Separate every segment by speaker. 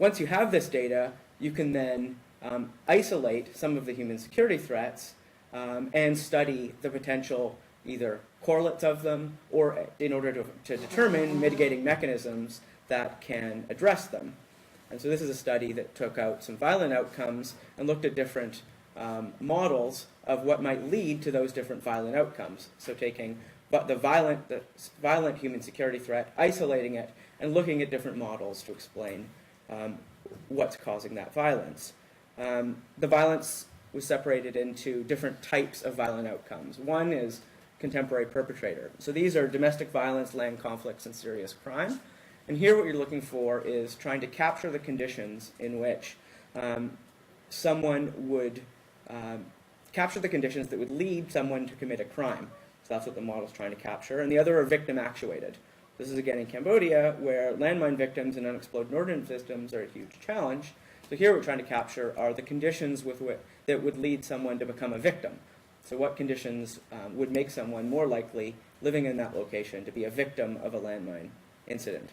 Speaker 1: once you have this data, you can then isolate some of the human security threats and study the potential either correlates of them or in order to determine mitigating mechanisms that can address them. And so this is a study that took out some violent outcomes and looked at different models of what might lead to those different violent outcomes. So taking the violent human security threat, isolating it, and looking at different models to explain what's causing that violence. The violence was separated into different types of violent outcomes. One is contemporary perpetrator. So these are domestic violence, land conflicts, and serious crime. And here what you're looking for is trying to capture the conditions in which someone would capture the conditions that would lead someone to commit a crime. So that's what the model's trying to capture. And the other are victim actuated. This is again in Cambodia, where landmine victims and unexploded ordnance systems are a huge challenge. So here what we're trying to capture are the conditions that would lead someone to become a victim. So what conditions would make someone more likely living in that location to be a victim of a landmine incident?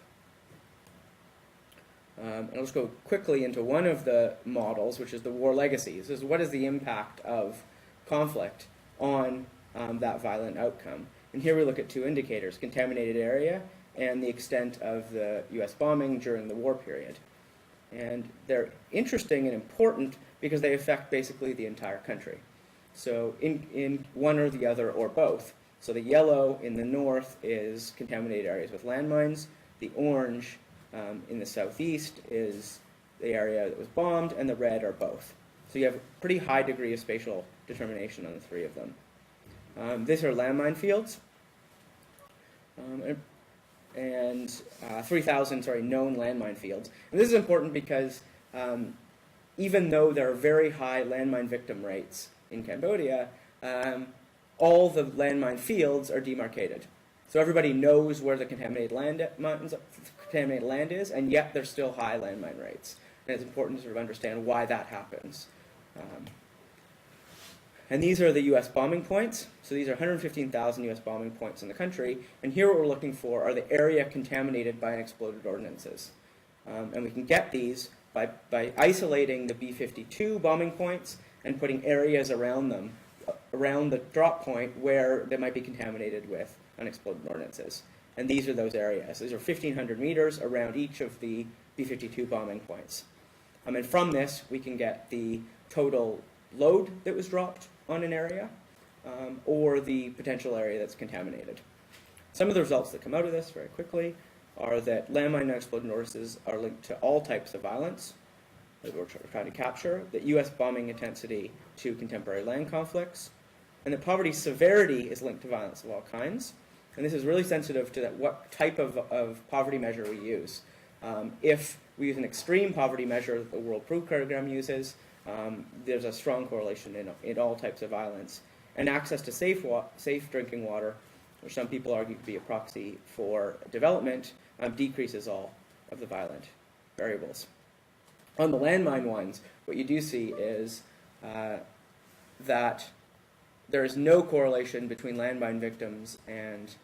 Speaker 1: And I'll just go quickly into one of the models, which is the war legacies. This is what is the impact of conflict on that violent outcome. And here we look at two indicators, contaminated area and the extent of the US bombing during the war period. And they're interesting and important because they affect basically the entire country. So in one or the other or both. So the yellow in the north is contaminated areas with landmines. The orange in the southeast is the area that was bombed, and the red are both. So you have a pretty high degree of spatial determination on the three of them. These are landmine fields. And 3,000 known landmine fields. And this is important because even though there are very high landmine victim rates in Cambodia, all the landmine fields are demarcated. So everybody knows where the contaminated land is, and yet there's still high landmine rates. And it's important to sort of understand why that happens. And these are the US bombing points. So these are 115,000 US bombing points in the country. And here what we're looking for are the area contaminated by unexploded ordnances. And we can get these by isolating the B-52 bombing points and putting areas around them, around the drop point where they might be contaminated with unexploded ordnances. And these are those areas. These are 1,500 meters around each of the B-52 bombing points. And from this, we can get the total load that was dropped on an area or the potential area that's contaminated. Some of the results that come out of this very quickly are that landmine and unexploded ordnances are linked to all types of violence that we're trying to capture, that US bombing intensity to contemporary land conflicts, and that poverty severity is linked to violence of all kinds. And this is really sensitive to what type of poverty measure we use. If we use an extreme poverty measure that the World Food Program uses, there's a strong correlation in all types of violence. And access to safe drinking water, which some people argue to be a proxy for development, decreases all of the violent variables. On the landmine ones, what you do see is that there is no correlation between landmine victims and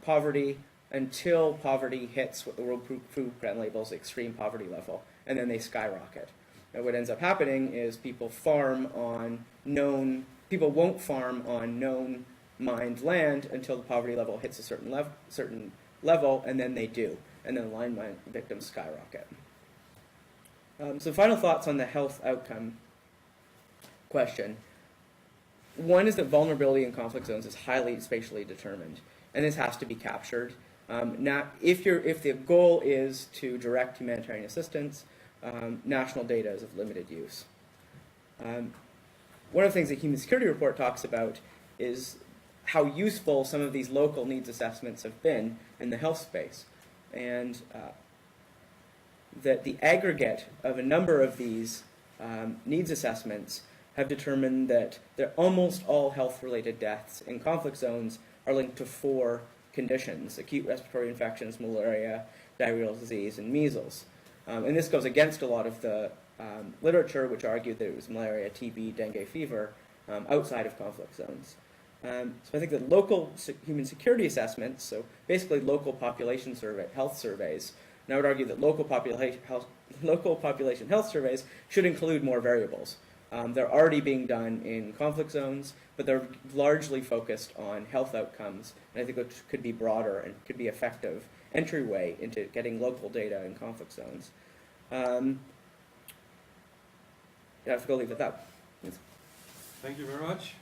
Speaker 1: poverty until poverty hits what the World Food Program labels extreme poverty level, and then they skyrocket. And what ends up happening is people won't farm on known mined land until the poverty level hits a certain level, and then they do, and then the landmine victims skyrocket. So final thoughts on the health outcome question. One is that vulnerability in conflict zones is highly spatially determined, and this has to be captured. Now, if the goal is to direct humanitarian assistance, national data is of limited use. One of the things the Human Security Report talks about is how useful some of these local needs assessments have been in the health space, and that the aggregate of a number of these needs assessments have determined that almost all health-related deaths in conflict zones are linked to 4 conditions: acute respiratory infections, malaria, diarrheal disease, and measles. And this goes against a lot of the literature which argued that it was malaria, TB, dengue fever outside of conflict zones. So I think that local human security assessments, so basically local population health surveys, and I would argue that local population local population health surveys should include more variables. They're already being done in conflict zones, but they're largely focused on health outcomes, and I think it could be broader and could be effective entryway into getting local data in conflict zones. Yeah, I have to go leave it at that. Yes.
Speaker 2: Thank you very much.